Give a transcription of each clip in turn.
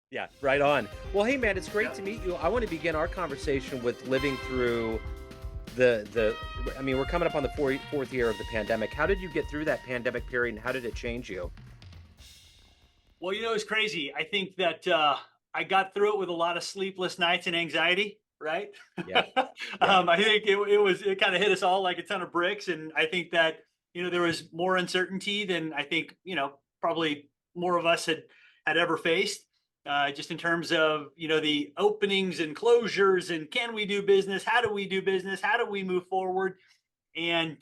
Yeah, right on. Well, hey man, it's great Yeah. to meet you. I want to begin our conversation with living through the I mean, we're coming up on the fourth year of the pandemic. How did you get through that pandemic period and how did it change you? Well, it's crazy. I think that I got through it with a lot of sleepless nights and anxiety. Right. Yeah. Yeah. I think it kind of hit us all like a ton of bricks, and I think that there was more uncertainty than I think probably more of us had ever faced. Just in terms of the openings and closures, and can we do business? How do we do business? How do we move forward? And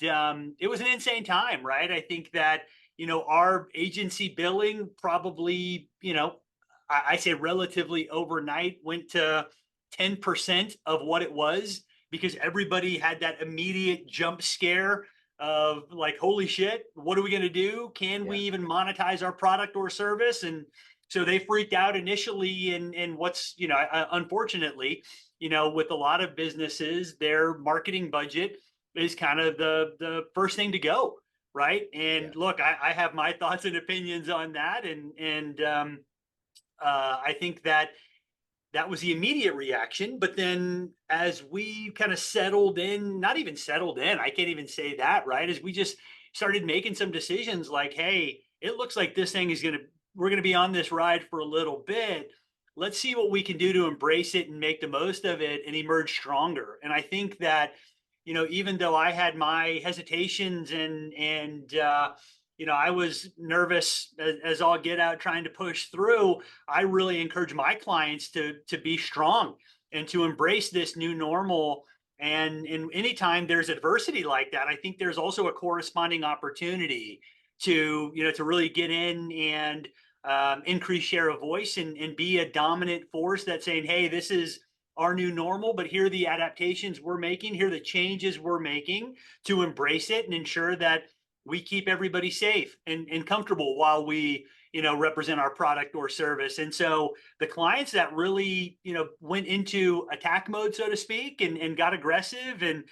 it was an insane time, right? I think that our agency billing probably I say relatively overnight went to 10% of what it was, because everybody had that immediate jump scare of like, holy shit, what are we going to do? Can we Yeah. even monetize our product or service? And so they freaked out initially. And what's unfortunately, with a lot of businesses, their marketing budget is kind of the first thing to go, right? Yeah. And look, I have my thoughts and opinions on that, and I think that that was the immediate reaction. But then as we kind of settled in, not even settled in, I can't even say that, right? As we just started making some decisions like, hey, it looks like this thing is we're going to be on this ride for a little bit. Let's see what we can do to embrace it and make the most of it and emerge stronger. And I think that, even though I had my hesitations and I was nervous as all get out trying to push through, I really encourage my clients to be strong and to embrace this new normal. And anytime there's adversity like that, I think there's also a corresponding opportunity to really get in and increase share of voice and be a dominant force that's saying, hey, this is our new normal, but here are the adaptations we're making, here are the changes we're making to embrace it and ensure that we keep everybody safe and comfortable while we represent our product or service. And so the clients that really went into attack mode, so to speak, and got aggressive and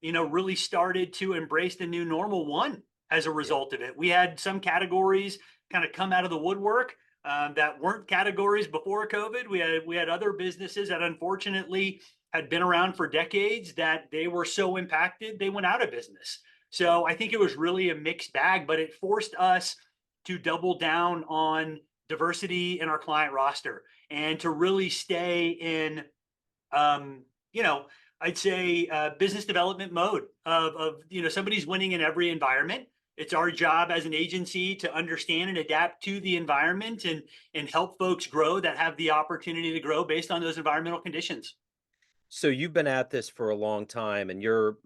really started to embrace the new normal one as a Yeah. result of it. We had some categories kind of come out of the woodwork that weren't categories before COVID. We had other businesses that unfortunately had been around for decades that they were so impacted they went out of business. Yeah. So I think it was really a mixed bag, but it forced us to double down on diversity in our client roster and to really stay in, um, you know, I'd say business development mode of somebody's winning in every environment. It's our job as an agency to understand and adapt to the environment and help folks grow that have the opportunity to grow based on those environmental conditions. So you've been at this for a long time and your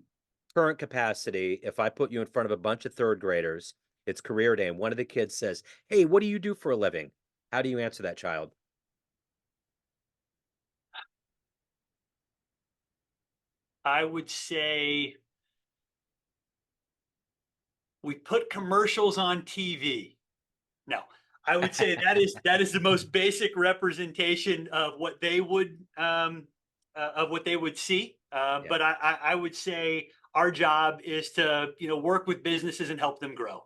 current capacity, if I put you in front of a bunch of third graders, it's career day and one of the kids says, "Hey, what do you do for a living?" How do you answer that child? I would say we put commercials on TV. No, I would say that is the most basic representation of what they would see. Yeah. But I would say our job is to work with businesses and help them grow,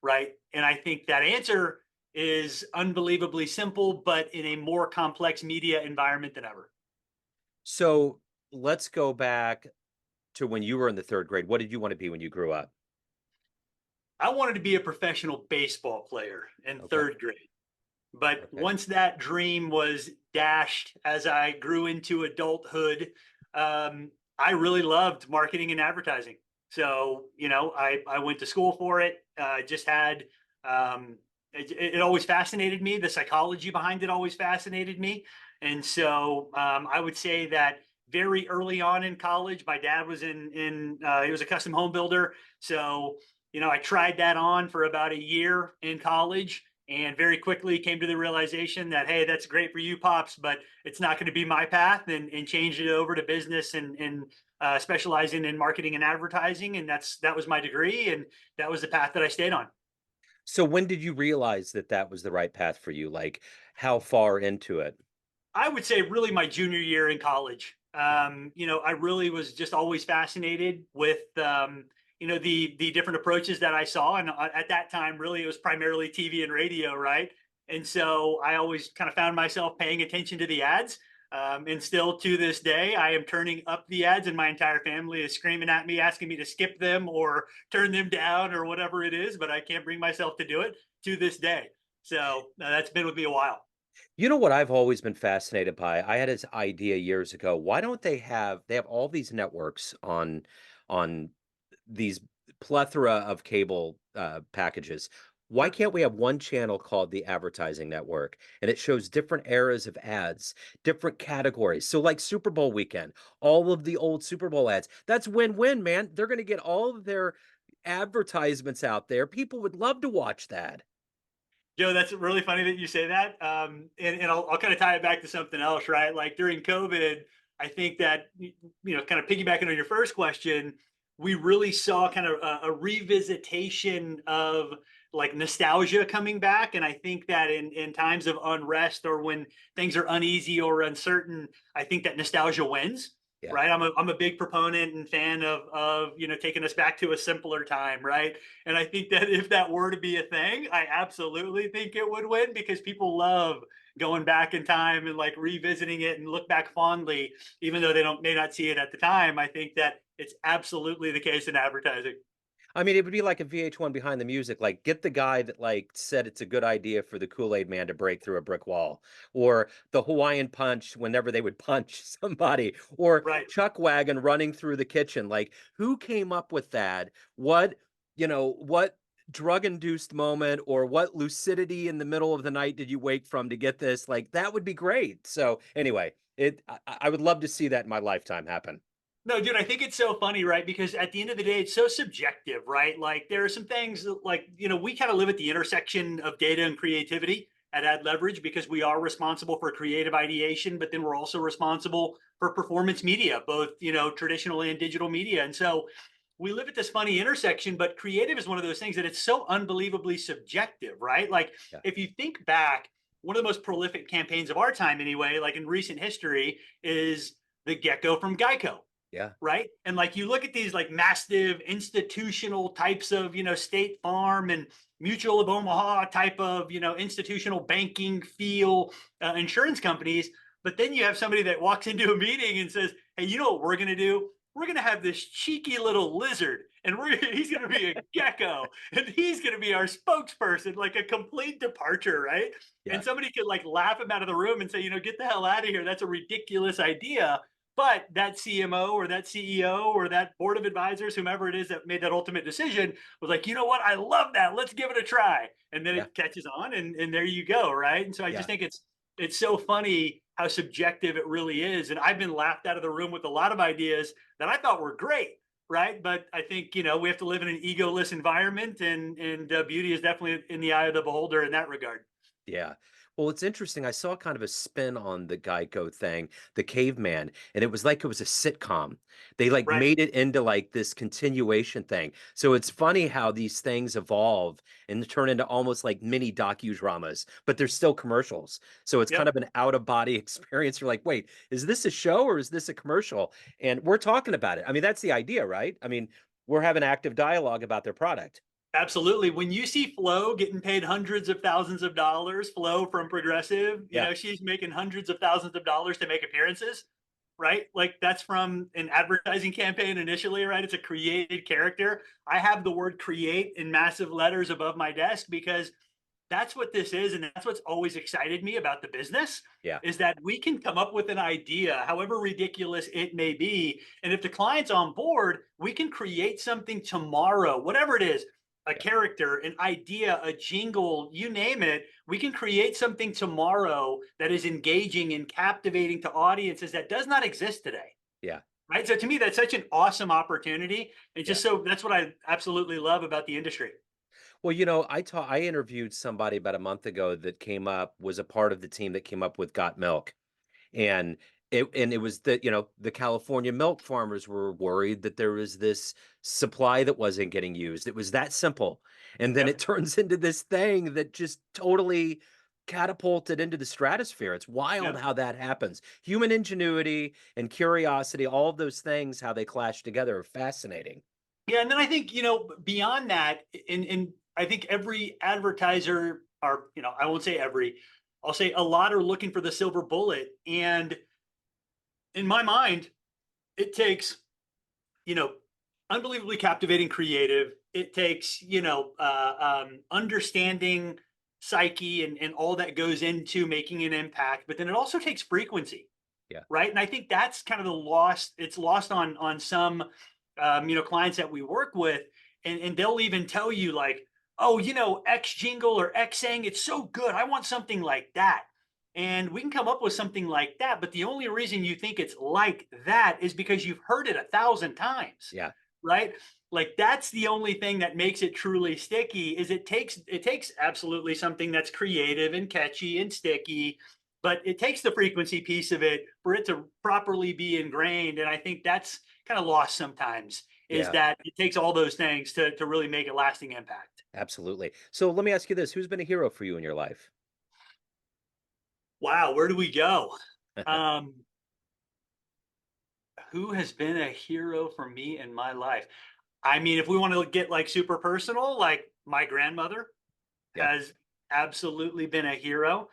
right? And I think that answer is unbelievably simple, but in a more complex media environment than ever. So let's go back to when you were in the third grade. What did you want to be when you grew up? I wanted to be a professional baseball player in Okay. third grade. But Okay. once that dream was dashed as I grew into adulthood, I really loved marketing and advertising. So, I went to school for it. Just had, it always fascinated me. The psychology behind it always fascinated me. And so I would say that very early on in college, my dad was he was a custom home builder. So, I tried that on for about a year in college and very quickly came to the realization that, hey, that's great for you, pops, but it's not going to be my path, and changed it over to business and specializing in marketing and advertising. And that was my degree, and that was the path that I stayed on. So when did you realize that that was the right path for you? Like how far into it? I would say really my junior year in college. Yeah. I really was just always fascinated with the different approaches that I saw, and at that time, really, it was primarily TV and radio, right? And so I always kind of found myself paying attention to the ads. And still to this day, I am turning up the ads, and my entire family is screaming at me, asking me to skip them or turn them down or whatever it is. But I can't bring myself to do it to this day. So that's been with me a while. You know what I've always been fascinated by? I had this idea years ago. Why don't they have all these networks on these plethora of cable packages? Why Sure. can't we have one channel called the advertising network and it shows different eras of ads, different categories? So like Super Bowl weekend, all of the old Super Bowl ads. That's win-win, man. They're going to get all of their advertisements out there. People would love to watch that. Joe, that's really funny that you say that. And I'll kind of tie it back to something else, right? Like during COVID, I think that, kind of piggybacking on your first question, we really saw kind of a revisitation of like nostalgia coming back. And I think that in times of unrest or when things are uneasy or uncertain, I think that nostalgia wins. Yeah. Right. I'm a big proponent and fan of taking us back to a simpler time, right? And I think that if that were to be a thing, I absolutely think it would win because people love going back in time and like revisiting it and look back fondly, even though they don't may not see it at the time. I think that it's absolutely the case in advertising. I mean, it would be like a VH1 Behind the Music, like get the guy that like said it's a good idea for the Kool-Aid man to break through a brick wall, or the Hawaiian Punch whenever they would punch somebody, or Right. Chuck Wagon running through the kitchen. Like, who came up with that? What drug-induced moment or what lucidity in the middle of the night did you wake from to get this? Like, that would be great. So anyway, I would love to see that in my lifetime happen. No, dude, I think it's so funny, right? Because at the end of the day, it's so subjective, right? Like there are some things that, like, we kind of live at the intersection of data and creativity at Ad Leverage because we are responsible for creative ideation, but then we're also responsible for performance media, both, traditional and digital media. And so we live at this funny intersection, but creative is one of those things that it's so unbelievably subjective, right? Like Yeah. if you think back, one of the most prolific campaigns of our time, anyway, like in recent history, is the Gecko from Geico, Yeah. right? And like you look at these like massive institutional types of, State Farm and Mutual of Omaha type of, institutional banking feel insurance companies. But then you have somebody that walks into a meeting and says, hey, you know what we're going to do? We're going to have this cheeky little lizard and he's going to be a gecko and he's going to be our spokesperson, like a complete departure, right? Yeah. And somebody could like laugh him out of the room and say, get the hell out of here. That's a ridiculous idea. But that CMO or that CEO or that board of advisors, whomever it is that made that ultimate decision, was like, you know what? I love that. Let's give it a try. And then Yeah. it catches on, and there you go, right? And so I just Yeah. think it's so funny how subjective it really is. And I've been laughed out of the room with a lot of ideas that I thought were great, right? But I think we have to live in an egoless environment, and beauty is definitely in the eye of the beholder in that regard. Yeah. Well, it's interesting. I saw kind of a spin on the Geico thing, the caveman, and it was like it was a sitcom. They like Right. made it into like this continuation thing. So it's funny how these things evolve and turn into almost like mini docudramas, but they're still commercials. So it's kind Yep. of an out of body experience. You're like, wait, is this a show or is this a commercial? And we're talking about it. I mean, that's the idea, right? I mean, we're having active dialogue about their product. Absolutely. When you see Flo getting paid hundreds of thousands of dollars, Flo from Progressive, Yeah. she's making hundreds of thousands of dollars to make appearances, right? Like that's from an advertising campaign initially, right? It's a created character. I have the word create in massive letters above my desk because that's what this is. And that's what's always excited me about the business Yeah. is that we can come up with an idea, however ridiculous it may be. And if the client's on board, we can create something tomorrow, whatever it is, a Yeah. character, an idea, a jingle, you name it. We can create something tomorrow that is engaging and captivating to audiences that does not exist today. Yeah. Right. So to me, that's such an awesome opportunity. And Yeah. just so that's what I absolutely love about the industry. Well, I interviewed somebody about a month ago that was a part of the team that came up with Got Milk. And it was that, the California milk farmers were worried that there was this supply that wasn't getting used. It was that simple. And then it Yep. turns into this thing that just totally catapulted into the stratosphere. It's wild Yep. how that happens. Human ingenuity and curiosity, all of those things, how they clash together are fascinating. Yeah, and then I think beyond that, and I think every advertiser are, I won't say every, I'll say a lot are looking for the silver bullet. And in my mind, it takes, you know, unbelievably captivating creative. It takes, understanding psyche and all that goes into making an impact, but then it also takes frequency, Yeah. right? And I think that's kind of the lost. It's lost on some, clients that we work with, and they'll even tell you like, oh, X jingle or X saying it's so good. I want something like that. And we can come up with something like that, but the only reason you think it's like that is because you've heard it 1,000 times, Yeah. right? Like that's the only thing that makes it truly sticky. Is it takes absolutely something that's creative and catchy and sticky, but it takes the frequency piece of it for it to properly be ingrained. And I think that's kind of lost sometimes, is Yeah. that it takes all those things to really make a lasting impact. Absolutely. So let me ask you this: who's been a hero for you in your life? Wow, where do we go? Um, who has been a hero for me in my life? I mean, if we want to get like super personal, like my grandmother Yeah. has absolutely been a hero.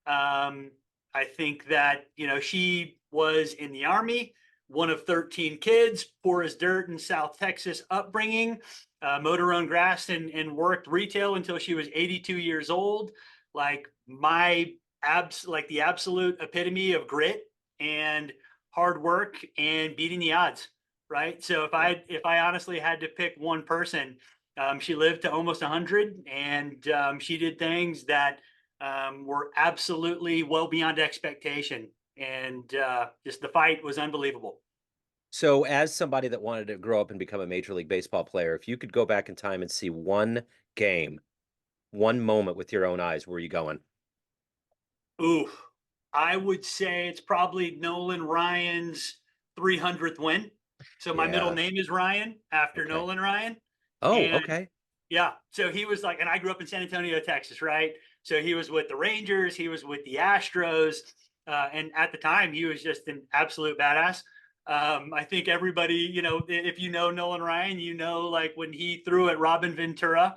Um, I think that, she was in the army, one of 13 kids, poor as dirt in South Texas upbringing, mowed her own grass and worked retail until she was 82 years old. Like like the absolute epitome of grit and hard work and beating the odds. Right. So if Yeah. I honestly had to pick one person, she lived to almost 100, and she did things that were absolutely well beyond expectation. And just the fight was unbelievable. So, as somebody that wanted to grow up and become a Major League Baseball player, if you could go back in time and see one game, one moment with your own eyes, where are you going? Ooh, I would say it's probably Nolan Ryan's 300th win. So my middle Yeah. name is Ryan after Okay. Nolan Ryan. Oh, And okay. yeah, so he was like, and I grew up in San Antonio, Texas, right? So he was with the Rangers, he was with the Astros, and at the time he was just an absolute badass. I think everybody, if you know Nolan Ryan, like when he threw at Robin Ventura,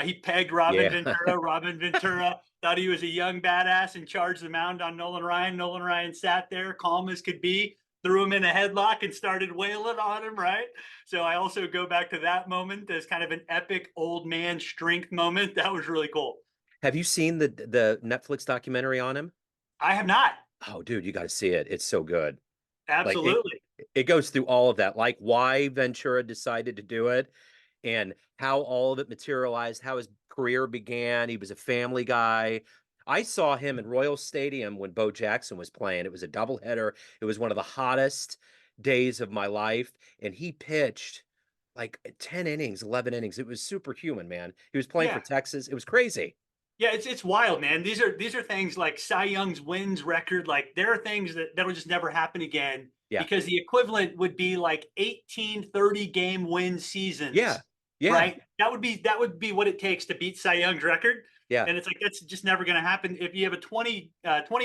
he pegged Robin Yeah. Ventura. Robin Ventura thought he was a young badass and charged the mound on Nolan Ryan. Nolan Ryan sat there, calm as could be, threw him in a headlock and started wailing on him, right? So I also go back to that moment as kind of an epic old man strength moment. That was really cool. Have you seen the Netflix documentary on him? I have not. Oh, dude, you got to see it. It's so good. Like Absolutely. it goes through all of that, like why Ventura decided to do it and how all of it materialized, how his career began. He was a family guy. I saw him in Royal Stadium when Bo Jackson was playing. It was a doubleheader. It was one of the hottest days of my life, and he pitched like 10 innings, 11 innings. It was superhuman, man. He was playing for Yeah. Texas. It was crazy. Yeah, it's wild, man. These are things like Cy Young's wins record. Like there are things that'll just never happen again, Yeah. because the equivalent would be like 18 30 game win seasons, Yeah. Yeah. right? That would be what it takes to beat Cy Young's record. Yeah. And it's like that's just never going to happen. If you have a 20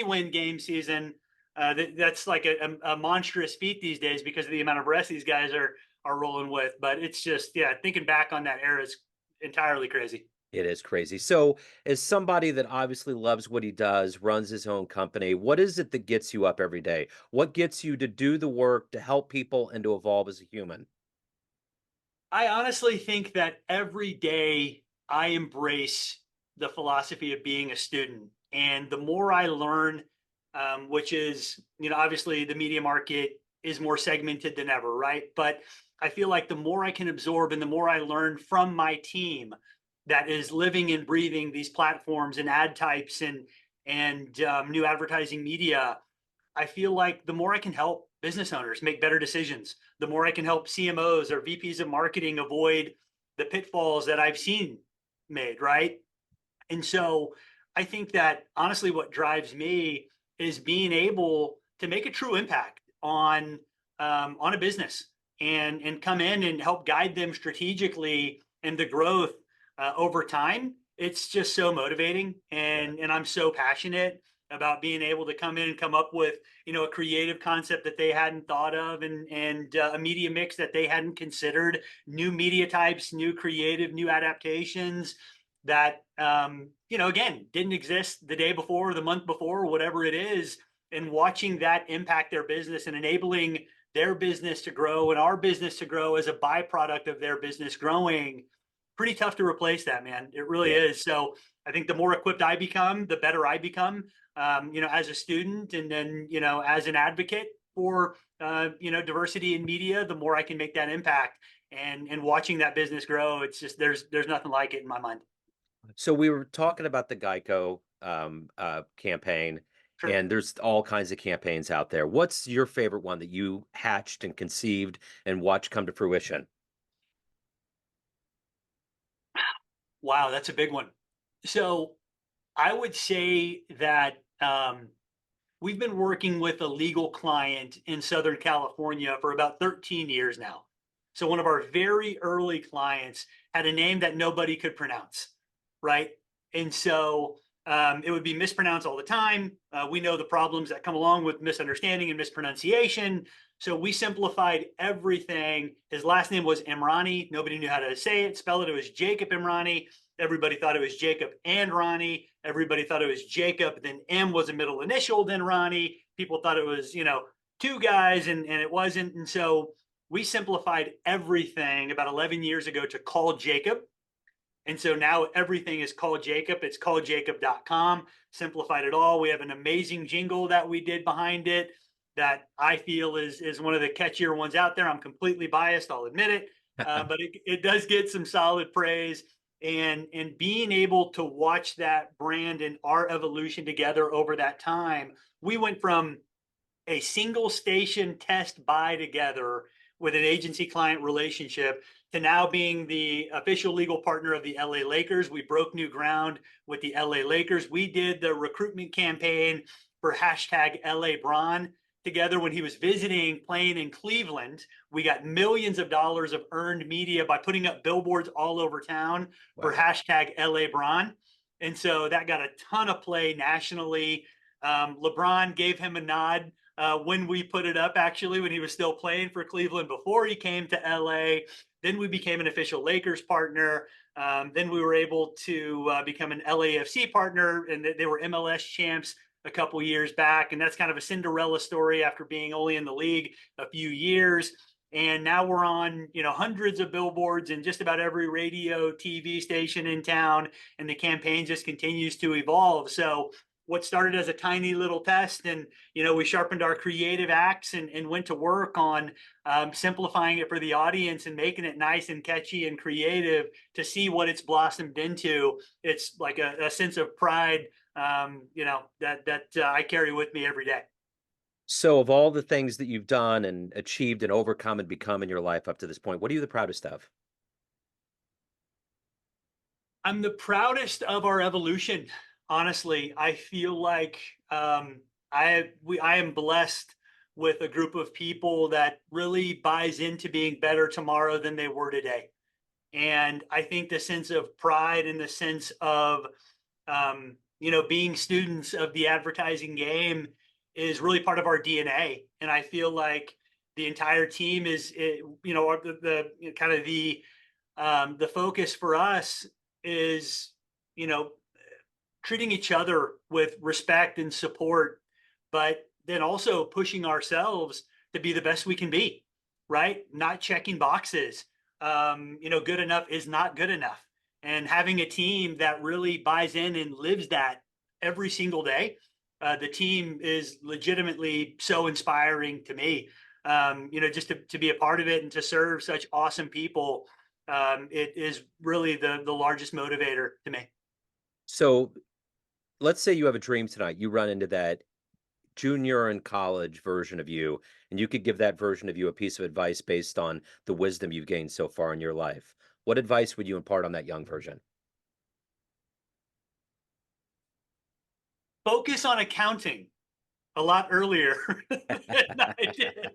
win game season, that's like a monstrous feat these days because of the amount of rest these guys are rolling with. But it's just, yeah, thinking back on that era is entirely crazy. It is crazy. So, as somebody that obviously loves what he does, runs his own company, what is it that gets you up every day? What gets you to do the work to help people and to evolve as a human? I honestly think that every day I embrace the philosophy of being a student. And the more I learn, which is, obviously the media market is more segmented than ever, right? But I feel like the more I can absorb and the more I learn from my team that is living and breathing these platforms and ad types and new advertising media, I feel like the more I can help business owners make better decisions, the more I can help CMOs or VPs of marketing avoid the pitfalls that I've seen made, right? And so I think that honestly, what drives me is being able to make a true impact on a business and come in and help guide them strategically in the growth over time. It's just so motivating, Yeah. and I'm so passionate about being able to come in and come up with a creative concept that they hadn't thought of, and a media mix that they hadn't considered, new media types, new creative, new adaptations that again, didn't exist the day before, the month before, whatever it is, and watching that impact their business and enabling their business to grow and our business to grow as a byproduct of their business growing. Pretty tough to replace that, man. It really Yeah. is. So I think the more equipped I become, the better I become, as a student, and then, as an advocate for, diversity in media, the more I can make that impact, and watching that business grow. It's just, there's nothing like it in my mind. So we were talking about the Geico campaign, Sure. and there's all kinds of campaigns out there. What's your favorite one that you hatched and conceived and watched come to fruition? Wow, that's a big one. So I would say that we've been working with a legal client in Southern California for about 13 years now. So one of our very early clients had a name that nobody could pronounce, right? And so it would be mispronounced all the time. We know the problems that come along with misunderstanding and mispronunciation. So we simplified everything. His last name was Imrani. Nobody knew how to say it, spell it. It was Jacob Imrani. Everybody thought it was Jacob and Ronnie. Everybody thought it was Jacob. Then M was a middle initial, then Ronnie. People thought it was, two guys, and it wasn't. And so we simplified everything about 11 years ago to Call Jacob. And so now everything is Call Jacob. It's calljacob.com. Simplified it all. We have an amazing jingle that we did behind it that I feel is one of the catchier ones out there. I'm completely biased, I'll admit it, but it does get some solid praise. And being able to watch that brand and our evolution together over that time, we went from a single station test buy together with an agency client relationship to now being the official legal partner of the LA Lakers. We broke new ground with the LA Lakers. We did the recruitment campaign for hashtag LA Bron together when he was visiting playing in Cleveland. We got millions of dollars of earned media by putting up billboards all over town for Wow. hashtag LA Bron. And so that got a ton of play nationally. LeBron gave him a nod when we put it up, actually, when he was still playing for Cleveland before he came to LA. Then we became an official Lakers partner. Then we were able to become an LAFC partner, and they were MLS champs a couple years back. And that's kind of a Cinderella story after being only in the league a few years. And now we're on, hundreds of billboards in just about every radio, TV station in town, and the campaign just continues to evolve. So what started as a tiny little test, and we sharpened our creative axe, and went to work on simplifying it for the audience and making it nice and catchy and creative, to see what it's blossomed into. It's like a sense of pride, that I carry with me every day. So of all the things that you've done and achieved and overcome and become in your life up to this point, what are you the proudest of? I'm the proudest of our evolution. Honestly, I feel like I am blessed with a group of people that really buys into being better tomorrow than they were today. And I think the sense of pride and the sense of being students of the advertising game is really part of our DNA. And I feel like the entire team is, the kind of the focus for us is, you know, treating each other with respect and support, but then also pushing ourselves to be the best we can be, right? Not checking boxes. Good enough is not good enough. And having a team that really buys in and lives that every single day, the team is legitimately so inspiring to me. Just to be a part of it and to serve such awesome people, it is really the largest motivator to me. So let's say you have a dream tonight. You run into that junior in college version of you, and you could give that version of you a piece of advice based on the wisdom you've gained so far in your life. What advice would you impart on that young version? Focus on accounting a lot earlier than I did.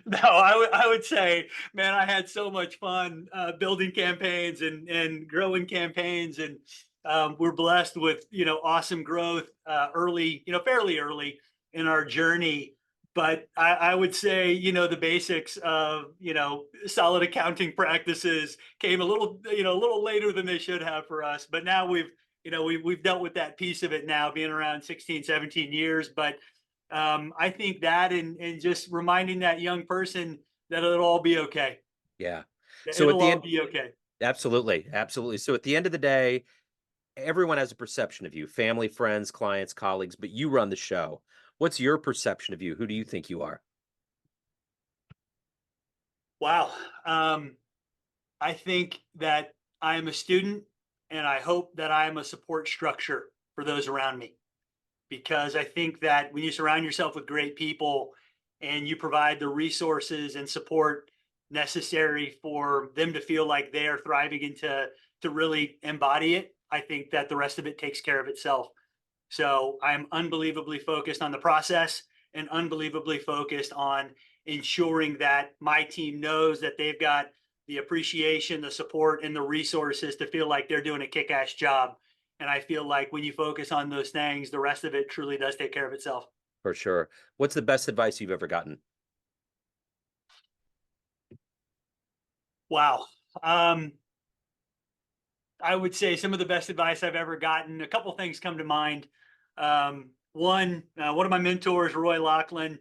No, I would say, man, I had so much fun building campaigns and growing campaigns, and we're blessed with awesome growth early, fairly early in our journey. But I would say, the basics of, solid accounting practices came a little, a little later than they should have for us. But now we've dealt with that piece of it now, being around 16, 17 years. But I think that, and just reminding that young person that it'll all be okay. Yeah. That So at it'll the all end, be okay. absolutely, absolutely. So at the end of the day, everyone has a perception of you, family, friends, clients, colleagues, but you run the show. What's your perception of you? Who do you think you are? Wow. Um, I think that I am a student, and I hope that I am a support structure for those around me, because I think that when you surround yourself with great people and you provide the resources and support necessary for them to feel like they are thriving and to really embody it, I think that the rest of it takes care of itself. So I'm unbelievably focused on the process and unbelievably focused on ensuring that my team knows that they've got the appreciation, the support, and the resources to feel like they're doing a kick ass job. And I feel like when you focus on those things, the rest of it truly does take care of itself. For sure. What's the best advice you've ever gotten? Wow. Um, I would say some of the best advice I've ever gotten. A couple things come to mind. One of my mentors, Roy Lachlan.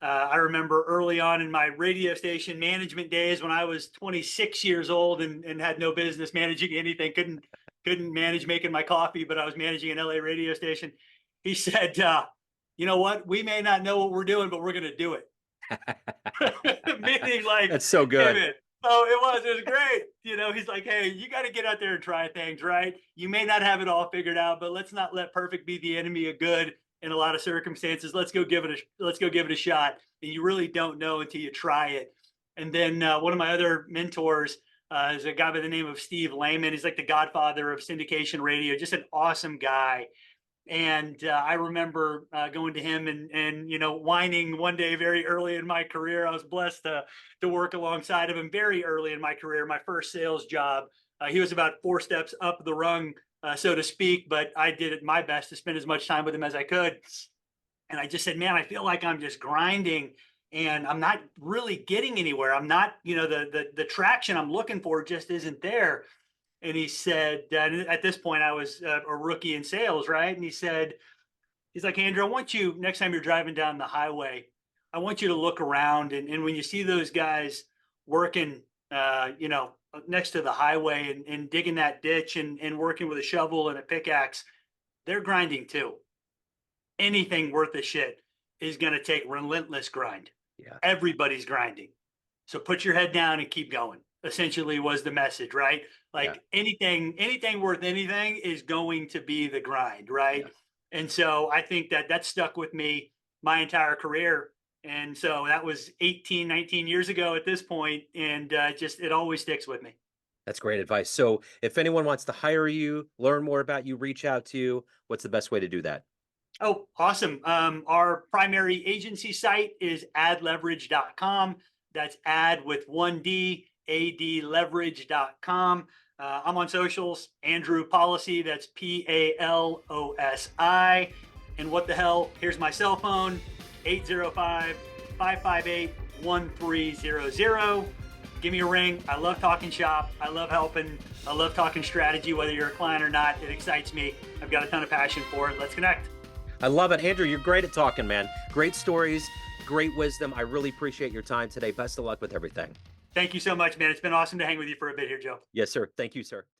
I remember early on in my radio station management days when I was 26 years old and had no business managing anything, couldn't manage making my coffee, but I was managing an LA radio station. He said, "You know what? We may not know what we're doing, but we're going to do it." Meaning like, That's so hey good. man. Oh, it was great. He's like, hey, you got to get out there and try things, right? You may not have it all figured out, but let's not let perfect be the enemy of good in a lot of circumstances. Let's go give it a shot. And you really don't know until you try it. And then one of my other mentors is a guy by the name of Steve Lehman. He's like the godfather of syndication radio, just an awesome guy. And I remember going to him and whining one day very early in my career. I was blessed to work alongside of him very early in my career, my first sales job. He was about four steps up the rung, so to speak, but I did it my best to spend as much time with him as I could. And I just said, man, I feel like I'm just grinding and I'm not really getting anywhere. I'm not, the traction I'm looking for just isn't there. And he said, at this point, I was a rookie in sales, right? And he's like, Andrew, I want you, next time you're driving down the highway, I want you to look around. And when you see those guys working, next to the highway and digging that ditch and working with a shovel and a pickaxe, they're grinding too. Anything worth a shit is going to take relentless grind. Yeah. Everybody's grinding. So put your head down and keep going. Essentially was the message, right? Yeah. Like anything worth anything is going to be the grind, right? Yeah. And so I think that stuck with me my entire career. And so that was 18, 19 years ago at this point, and just it always sticks with me. That's great advice. So if anyone wants to hire you, learn more about you, reach out to you, what's the best way to do that? Oh, awesome. Our primary agency site is adleverage.com. That's ad with one D, adleverage.com. I'm on socials, Andrew Palosi. That's Palosi. And what the hell? Here's my cell phone, 805-558-1300. Give me a ring. I love talking shop. I love helping. I love talking strategy, whether you're a client or not. It excites me. I've got a ton of passion for it. Let's connect. I love it. Andrew, you're great at talking, man. Great stories, great wisdom. I really appreciate your time today. Best of luck with everything. Thank you so much, man. It's been awesome to hang with you for a bit here, Joe. Yes, sir. Thank you, sir.